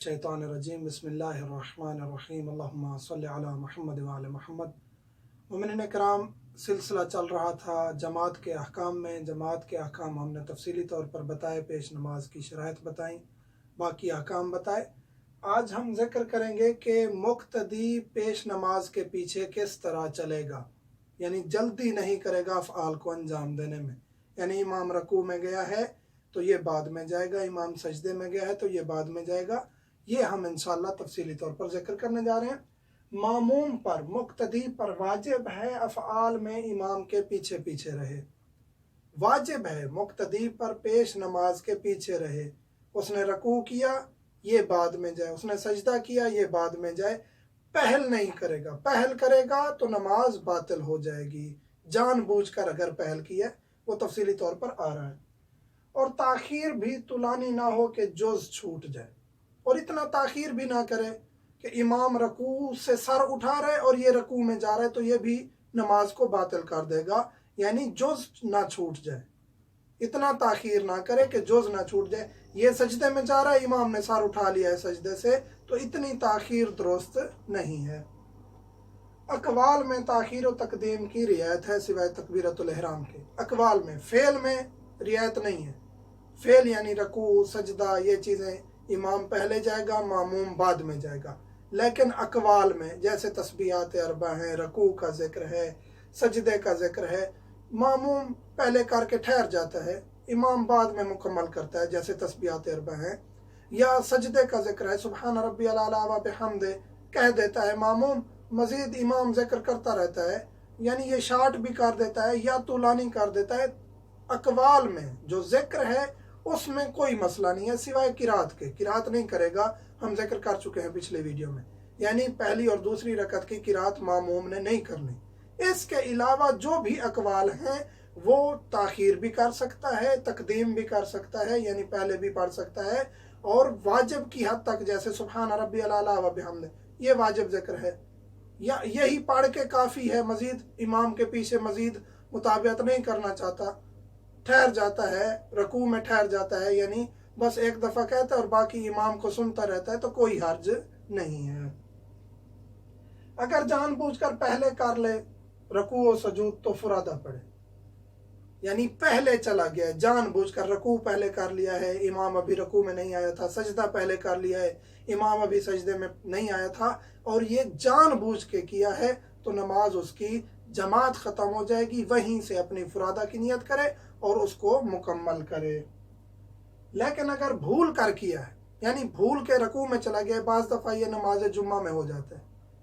शैतानिर्रजीम बिस्मिल्लाहिर्रहमानिर्रहीम अल्लाहुम्मा सल्लि अला मुहम्मद व आले मुहम्मद। मोमिनीन कराम, सिलसिला चल रहा था जमात के अहकाम में। जमात के अहकाम हमने तफसीली तौर पर बताए, पेश नमाज की शराइत बताई, बाकी अहकाम बताए। आज हम जिक्र करेंगे कि मुक्तदी पेश नमाज के पीछे किस तरह चलेगा, यानी जल्दी नहीं करेगा अफ़आल को अंजाम देने में। यानी इमाम रकू में गया है तो ये बाद में जाएगा, इमाम सजदे में गया है तो ये बाद में जाएगा। ये हम इंशाअल्लाह तफसीली तौर पर जिक्र करने जा रहे हैं। मामूम पर, मुक्तदी पर वाजिब है अफ़आल में इमाम के पीछे पीछे रहे। वाजिब है मुक्तदी पर पेश नमाज के पीछे रहे। उसने रकू किया ये बाद में जाए, उसने सजदा किया ये बाद में जाए, पहल नहीं करेगा। पहल करेगा तो नमाज बातिल हो जाएगी। जानबूझकर अगर पहल किया, वो तफसीली तौर पर आ रहा है। और ताखीर भी तुलानी ना हो कि जुज़ छूट जाए, और इतना ताखीर भी ना करे कि इमाम रकू से सर उठा रहे और ये रकू में जा रहे, तो ये भी नमाज को बातिल कर देगा, यानी जुज़ ना छूट जाए। इतना ताखीर ना करे कि जुज़ ना छूट जाए। ये सजदे में जा रहा है, इमाम ने सर उठा लिया है सजदे से, तो इतनी ताखीर दुरुस्त नहीं है। अकवाल में ताखीर और तकदीम की रियायत है सिवाय तकबीरतुल इहराम के। अकवाल में, फेल में रियायत नहीं है। फेल यानी रकू सजदा ये चीज़ें इमाम पहले जाएगा, मामूम बाद में जाएगा। लेकिन अकवाल में जैसे तस्बीहात अरबा हैं, रकू का जिक्र है, सजदे का जिक्र है, मामूम पहले करके ठहर जाता है, इमाम बाद में मुकम्मल करता है, जैसे तस्बीहात अरबा हैं। या सजदे का जिक्र है, सुबहान रब्बियल आला व बिहम्दे कह देता है मामूम, मजीद इमाम जिक्र करता रहता है, यानी ये शार्ट भी कर देता है या तुलानी कर देता है। अकवाल में जो जिक्र है उसमें कोई मसला नहीं है सिवाय किरात के। किरात नहीं करेगा, हम जिक्र कर चुके हैं पिछले वीडियो में, यानी पहली और दूसरी रकत की किरात मामूम ने नहीं करनी। इसके अलावा जो भी अकवाल हैं वो ताखीर भी कर सकता है, तकदीम भी कर सकता है, यानी पहले भी पढ़ सकता है, और वाजिब की हद तक जैसे सुबहान रब्बियल आला व बिहम्दे ये वाजिब जिक्र है, या यही पढ़ के काफ़ी है, मजीद इमाम के पीछे मजीद मुताबियत नहीं करना चाहता, ठहर जाता है, रकू में ठहर जाता है, यानी बस एक दफ़ा कहता है और बाकी इमाम को सुनता रहता है, तो कोई हर्ज नहीं है। अगर जानबूझकर पहले कर ले रकू और सजूद तो फुरादा पड़े, यानी पहले चला गया, जानबूझकर रकू पहले कर लिया है, इमाम अभी रकू में नहीं आया था, सजदा पहले कर लिया है, इमाम अभी सजदे में नहीं आया था, और ये जानबूझ के किया है, तो नमाज उसकी जमात ख़त्म हो जाएगी। वहीं से अपनी फुरादा की नियत करे और उसको मुकम्मल करे। लेकिन अगर भूल कर किया है, यानी भूल के रकू में चला गया, बाज़ दफ़ा ये नमाज जुम्मा में हो जाता है,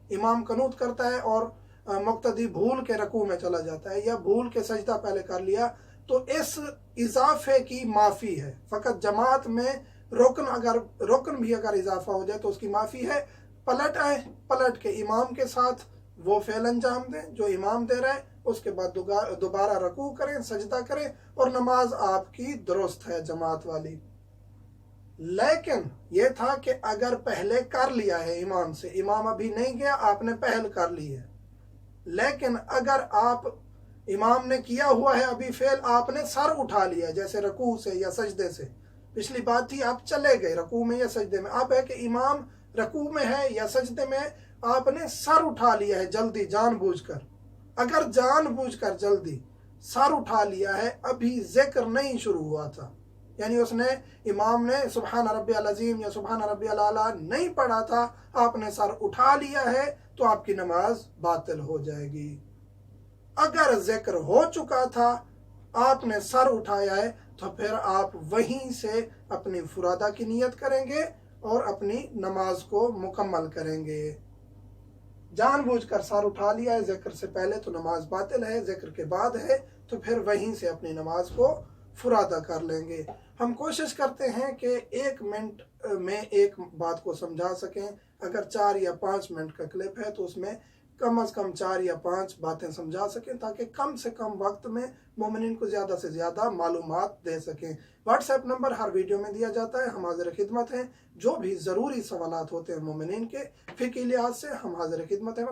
इमाम कनूत करता है और मुक्तदी भूल के रकू में चला जाता है, या भूल के सजदा पहले कर लिया, तो इस इजाफे की माफ़ी है। फ़कत जमात में रुकन भी अगर इजाफा हो जाए तो उसकी माफ़ी है। पलट आए, पलट के इमाम के साथ वो फेल अंजाम दें जो इमाम दे रहा है, उसके बाद दोबारा रकू करें, सजदा करें, और नमाज आपकी दुरुस्त है जमात वाली। लेकिन ये था कि अगर पहले कर लिया है इमाम से, इमाम अभी नहीं गया, आपने पहल कर ली है, लेकिन अगर आप इमाम ने किया हुआ है अभी फेल, आपने सर उठा लिया जैसे रकू से या सजदे से, पिछली बात थी आप चले गए रकू में या सजदे में, अब है कि इमाम रकू में है या सजदे में, आपने सर उठा लिया है जल्दी जानबूझकर। अगर जानबूझकर जल्दी सर उठा लिया है, अभी जिक्र नहीं शुरू हुआ था, यानी उसने इमाम ने सुबहान रब्बियल अज़ीम या सुबहान रब्बियल आला नहीं पढ़ा था, आपने सर उठा लिया है, तो आपकी नमाज बातिल हो जाएगी। अगर जिक्र हो चुका था, आपने सर उठाया है, तो फिर आप वहीं से अपनी फुरादा की नियत करेंगे और अपनी नमाज को मुकम्मल करेंगे। जानबूझकर सर उठा लिया है जिक्र से पहले तो नमाज बातिल है, जिक्र के बाद है तो फिर वहीं से अपनी नमाज को फुरादा कर लेंगे। हम कोशिश करते हैं कि 1 मिनट में एक बात को समझा सकें। अगर 4 या 5 मिनट का क्लिप है तो उसमें कम अज़ कम 4 या 5 बातें समझा सकें, ताकि कम से कम वक्त में मोमिनीन को ज़्यादा से ज़्यादा मालूमात दे सकें। व्हाट्सएप नंबर हर वीडियो में दिया जाता है, हम हाज़िर खिदमत हैं। जो भी ज़रूरी सवालात होते हैं मोमिनीन के फ़िक़ही लिहाज से, हम हाज़िर खिदमत हैं।